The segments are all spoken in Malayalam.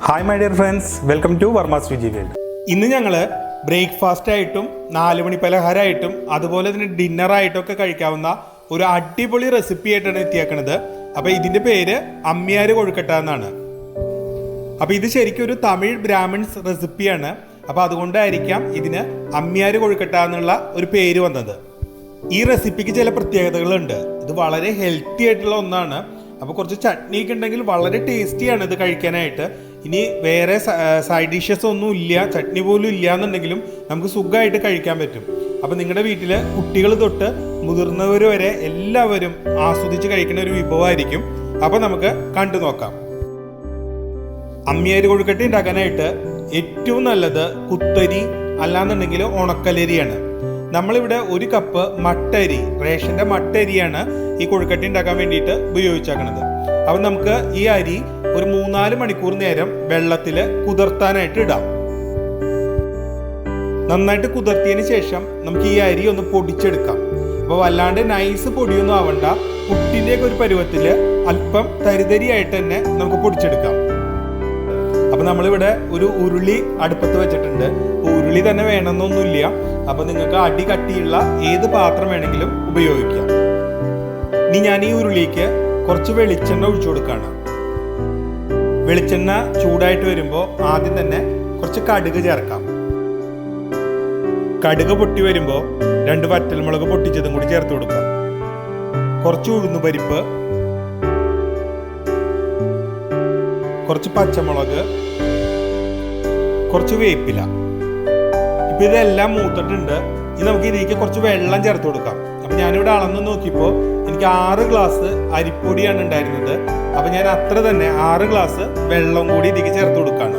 Hi my dear friends, welcome to Varma's Viji world. ഇന്ന് ഞങ്ങൾ ബ്രേക്ക്ഫാസ്റ്റ് ആയിട്ടും 4 മണി പലഹാരമായിട്ടും അതുപോലെ തന്നെ ഡിന്നറായിട്ടും ഒക്കെ കഴിക്കാവുന്ന ഒരു അടിപൊളി റെസിപ്പി ആയിട്ടാണ് എത്തിയേക്കണത്. അപ്പോൾ ഇതിൻ്റെ പേര് അമ്മ്യാര് കൊഴുക്കട്ട എന്നാണ്. അപ്പോൾ ഇത് ശരിക്കും ഒരു തമിഴ് ബ്രാഹ്മിൺസ് റെസിപ്പിയാണ്. അപ്പോൾ അതുകൊണ്ടായിരിക്കാം ഇതിന് അമ്മ്യാര് കൊഴുക്കട്ട എന്നുള്ള ഒരു പേര് വന്നത്. ഈ റെസിപ്പിക്ക് ചില പ്രത്യേകതകളുണ്ട്. ഇത് വളരെ ഹെൽത്തി ആയിട്ടുള്ള ഒന്നാണ്. അപ്പോൾ കുറച്ച് ചട്നിയൊക്കെ ഉണ്ടെങ്കിൽ വളരെ ടേസ്റ്റിയാണ് ഇത് കഴിക്കാനായിട്ട്. ഇനി വേറെ സൈഡ് ഡിഷസ് ഒന്നും ഇല്ല, ചട്നി പോലും ഇല്ല എന്നുണ്ടെങ്കിലും നമുക്ക് സുഖമായിട്ട് കഴിക്കാൻ പറ്റും. അപ്പോൾ നിങ്ങളുടെ വീട്ടിൽ കുട്ടികൾ തൊട്ട് മുതിർന്നവർ വരെ എല്ലാവരും ആസ്വദിച്ച് കഴിക്കുന്ന ഒരു വിഭവമായിരിക്കും. അപ്പോൾ നമുക്ക് കണ്ടു നോക്കാം. അമ്മ്യാര് കൊഴുക്കട്ട ഉണ്ടാക്കാനായിട്ട് ഏറ്റവും നല്ലത് കുത്തരി അല്ലാന്നുണ്ടെങ്കിൽ ഉണക്കലരിയാണ്. നമ്മളിവിടെ 1 കപ്പ് മട്ടരി, റേഷന്റെ മട്ടരിയാണ് ഈ കൊഴുക്കട്ട ഉണ്ടാക്കാൻ വേണ്ടിയിട്ട് ഉപയോഗിച്ചേക്കണത്. അപ്പം നമുക്ക് ഈ അരി ഒരു 3-4 മണിക്കൂർ നേരം വെള്ളത്തിൽ കുതിർത്താനായിട്ട് ഇടാം. നന്നായിട്ട് കുതിർത്തിയതിന് ശേഷം നമുക്ക് ഈ അരി ഒന്ന് പൊടിച്ചെടുക്കാം. അപ്പോൾ വല്ലാണ്ട് നൈസ് പൊടിയൊന്നും ആവണ്ട, പുട്ടിൻ്റെയൊക്കെ ഒരു പരുവത്തിൽ അല്പം തരിതരിയായിട്ട് തന്നെ നമുക്ക് പൊടിച്ചെടുക്കാം. അപ്പം നമ്മളിവിടെ ഒരു ഉരുളി അടുപ്പത്ത് വെച്ചിട്ടുണ്ട്. ഉരുളി തന്നെ വേണമെന്നൊന്നുമില്ല. അപ്പം നിങ്ങൾക്ക് അടി കട്ടിയുള്ള ഏത് പാത്രം വേണമെങ്കിലും ഉപയോഗിക്കാം. ഇനി ഞാൻ ഈ ഉരുളിക്ക് കുറച്ച് വെളിച്ചെണ്ണ ഒഴിച്ചു കൊടുക്കുകയാണ്. വെളിച്ചെണ്ണ ചൂടായിട്ട് വരുമ്പോൾ ആദ്യം തന്നെ കുറച്ച് കടുക് ചേർക്കാം. കടുക് പൊട്ടി വരുമ്പോൾ 2 വറ്റൽമുളക് പൊട്ടിച്ചതും കൂടി ചേർത്ത് കൊടുക്കാം. കുറച്ച് ഉഴുന്നുപരിപ്പ്, കുറച്ച് പച്ചമുളക്, കുറച്ച് വേപ്പില. ഇപ്പൊ ഇതെല്ലാം മൂത്തിട്ടുണ്ട്. ഇനി നമുക്ക് ഇതിലേക്ക് കുറച്ച് വെള്ളം ചേർത്ത് കൊടുക്കാം. അപ്പൊ ഞാനിവിടെ അളന്ന് നോക്കിയപ്പോൾ എനിക്ക് 6 ഗ്ലാസ് അരിപ്പൊടിയാണ് ഉണ്ടായിരുന്നത്. അപ്പൊ ഞാൻ അത്ര തന്നെ 6 ഗ്ലാസ് വെള്ളം കൂടി ഇതിലേക്ക് ചേർത്ത് കൊടുക്കാണ്.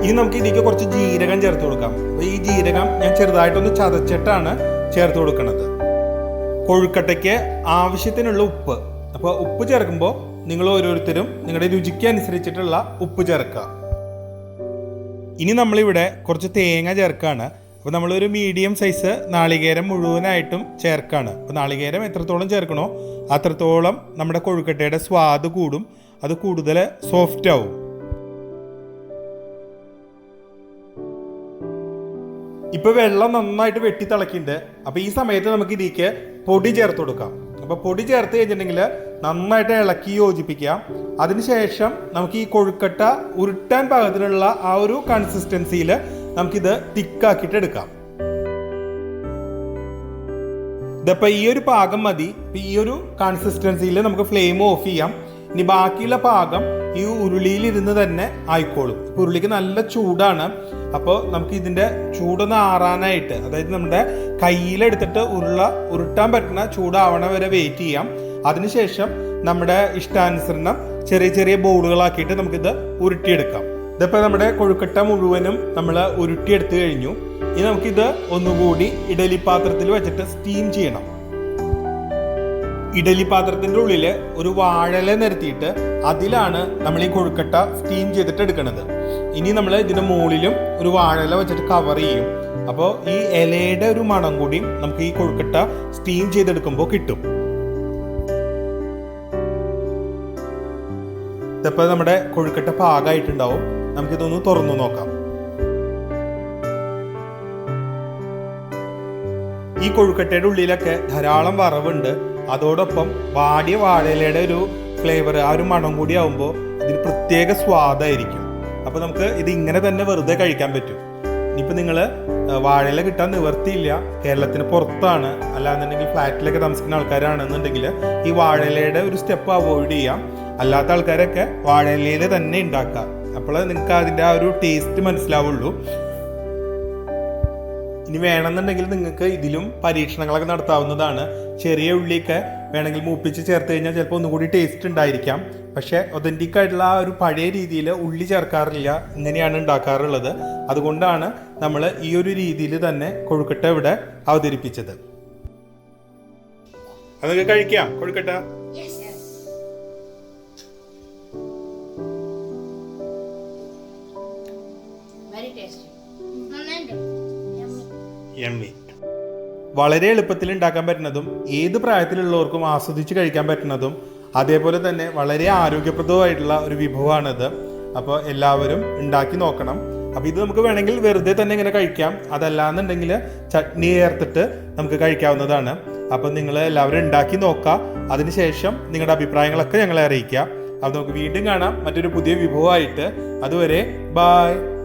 ഇനി നമുക്ക് ഇതിലേക്ക് കുറച്ച് ജീരകം ചേർത്ത് കൊടുക്കാം. അപ്പൊ ഈ ജീരകം ഞാൻ ചെറുതായിട്ടൊന്ന് ചതച്ചിട്ടാണ് ചേർത്ത് കൊടുക്കുന്നത്. കൊഴുക്കട്ടയ്ക്ക് ആവശ്യത്തിനുള്ള ഉപ്പ്. അപ്പോൾ ഉപ്പ് ചേർക്കുമ്പോൾ നിങ്ങൾ ഓരോരുത്തരും നിങ്ങളുടെ രുചിക്ക് അനുസരിച്ചിട്ടുള്ള ഉപ്പ് ചേർക്കുക. ഇനി നമ്മളിവിടെ കുറച്ച് തേങ്ങ ചേർക്കുകയാണ്. അപ്പോൾ നമ്മളൊരു മീഡിയം സൈസ് നാളികേരം മുഴുവനായിട്ടും ചേർക്കുകയാണ്. അപ്പോൾ നാളികേരം എത്രത്തോളം ചേർക്കണോ അത്രത്തോളം നമ്മുടെ കൊഴുക്കട്ടയുടെ സ്വാദ് കൂടും, അത് കൂടുതൽ സോഫ്റ്റ് ആവും. ഇപ്പോൾ വെള്ളം നന്നായിട്ട് വെട്ടി തിളക്കിയിട്ടുണ്ട്. അപ്പോൾ ഈ സമയത്ത് നമുക്ക് ഇതിലേക്ക് പൊടി ചേർത്ത് കൊടുക്കാം. അപ്പോൾ പൊടി ചേർത്ത് കഴിഞ്ഞിട്ടുണ്ടെങ്കിൽ നന്നായിട്ട് ഇളക്കി യോജിപ്പിക്കാം. അതിനുശേഷം നമുക്ക് ഈ കൊഴുക്കട്ട ഉരുട്ടാൻ പാകത്തിനുള്ള ആ ഒരു കൺസിസ്റ്റൻസിയിൽ നമുക്കിത് തിക്കാക്കിയിട്ട് എടുക്കാം. ഇതിപ്പോൾ ഈ ഒരു പാകം മതി. ഈ ഒരു കൺസിസ്റ്റൻസിയിൽ നമുക്ക് ഫ്ലെയിം ഓഫ് ചെയ്യാം. ഇനി ബാക്കിയുള്ള പാകം ഈ ഉരുളിയിലിരുന്ന് തന്നെ ആയിക്കോളും. ഉരുളിക്ക് നല്ല ചൂടാണ്. അപ്പോൾ നമുക്ക് ഇതിൻ്റെ ചൂടൊന്ന് ആറാനായിട്ട്, അതായത് നമ്മുടെ കയ്യിലെടുത്തിട്ട് ഉരുട്ടാൻ പറ്റുന്ന ചൂടാവണ വരെ വെയിറ്റ് ചെയ്യാം. അതിനുശേഷം നമ്മുടെ ഇഷ്ടാനുസരണം ചെറിയ ചെറിയ ബോളുകളാക്കിയിട്ട് നമുക്കിത് ഉരുട്ടിയെടുക്കാം. ഇതിപ്പോൾ നമ്മുടെ കൊഴുക്കട്ട മുഴുവനും നമ്മൾ ഉരുട്ടിയെടുത്ത് കഴിഞ്ഞു. ഇനി നമുക്കിത് ഒന്നുകൂടി ഇഡലി പാത്രത്തിൽ വെച്ചിട്ട് സ്റ്റീം ചെയ്യണം. ഇഡലി പാത്രത്തിൻ്റെ ഉള്ളിൽ ഒരു വാഴയില നിരത്തിയിട്ട് അതിലാണ് നമ്മൾ ഈ കൊഴുക്കട്ട സ്റ്റീം ചെയ്തിട്ട് എടുക്കുന്നത്. ഇനി നമ്മൾ ഇതിൻ്റെ മുകളിലും ഒരു വാഴയില വെച്ചിട്ട് കവർ ചെയ്യും. അപ്പോൾ ഈ ഇലയുടെ ഒരു മണം കൂടി നമുക്ക് ഈ കൊഴുക്കട്ട സ്റ്റീം ചെയ്തെടുക്കുമ്പോൾ കിട്ടും. ഇതിപ്പോൾ നമ്മുടെ കൊഴുക്കട്ട പാകമായിട്ടുണ്ടാവും. നമുക്കിതൊന്ന് തുറന്നു നോക്കാം. ഈ കൊഴുക്കട്ടയുടെ ഉള്ളിലൊക്കെ ധാരാളം വറവുണ്ട്. അതോടൊപ്പം വാടിയ വാഴയിലയുടെ ഒരു ഫ്ലേവർ, ആ ഒരു മണം കൂടി ആവുമ്പോൾ ഇതിന് പ്രത്യേക സ്വാദായിരിക്കും. അപ്പോൾ നമുക്ക് ഇത് ഇങ്ങനെ തന്നെ വെറുതെ കഴിക്കാൻ പറ്റും. ഇനിയിപ്പോൾ നിങ്ങൾ വാഴയില കിട്ടാൻ നിവർത്തിയില്ല, കേരളത്തിന് പുറത്താണ്, അല്ലാന്നുണ്ടെങ്കിൽ ഫ്ലാറ്റിലൊക്കെ താമസിക്കുന്ന ആൾക്കാരാണെന്നുണ്ടെങ്കിൽ ഈ വാഴയിലയുടെ ഒരു സ്റ്റെപ്പ് അവോയ്ഡ് ചെയ്യാം. അല്ലാത്ത ആൾക്കാരൊക്കെ വാഴയിലയിൽ തന്നെ ഉണ്ടാക്കുക. അപ്പോൾ നിങ്ങൾക്ക് അതിൻ്റെ ആ ഒരു ടേസ്റ്റ് മനസ്സിലാവുള്ളൂ. ഇനി വേണമെന്നുണ്ടെങ്കിൽ നിങ്ങൾക്ക് ഇതിലും പരീക്ഷണങ്ങളൊക്കെ നടത്താവുന്നതാണ്. ചെറിയ ഉള്ളിയൊക്കെ വേണമെങ്കിൽ മൂപ്പിച്ച് ചേർത്ത് കഴിഞ്ഞാൽ ചിലപ്പോൾ ഒന്നുകൂടി ടേസ്റ്റ് ഉണ്ടായിരിക്കാം. പക്ഷേ ഒതൻറ്റിക് ആയിട്ടുള്ള ആ ഒരു പഴയ രീതിയിൽ ഉള്ളി ചേർക്കാറില്ല, ഇങ്ങനെയാണ് ഉണ്ടാക്കാറുള്ളത്. അതുകൊണ്ടാണ് നമ്മൾ ഈ ഒരു രീതിയിൽ തന്നെ കൊഴുക്കട്ട ഇവിടെ അവതരിപ്പിച്ചത്. അതൊക്കെ കഴിക്കാം കൊഴുക്കട്ട. Very tasty. Yummy. വളരെ എളുപ്പത്തിൽ ഉണ്ടാക്കാൻ പറ്റുന്നതും ഏത് പ്രായത്തിലുള്ളവർക്കും ആസ്വദിച്ച് കഴിക്കാൻ പറ്റുന്നതും അതേപോലെ തന്നെ വളരെ ആരോഗ്യപ്രദവുമായിട്ടുള്ള ഒരു വിഭവമാണിത്. അപ്പോൾ എല്ലാവരും ഉണ്ടാക്കി നോക്കണം. അപ്പോൾ ഇത് നമുക്ക് വേണമെങ്കിൽ വെറുതെ തന്നെ ഇങ്ങനെ കഴിക്കാം, അതല്ലാന്നുണ്ടെങ്കിൽ ചട്നി ചേർത്തിട്ട് നമുക്ക് കഴിക്കാവുന്നതാണ്. അപ്പോൾ നിങ്ങൾ എല്ലാവരും ഉണ്ടാക്കി നോക്കുക. അതിനുശേഷം നിങ്ങളുടെ അഭിപ്രായങ്ങളൊക്കെ ഞങ്ങളെ അറിയിക്കുക. അപ്പോൾ നമുക്ക് വീണ്ടും കാണാം മറ്റൊരു പുതിയ വിഭവമായിട്ട്. അതുവരെ ബായ്.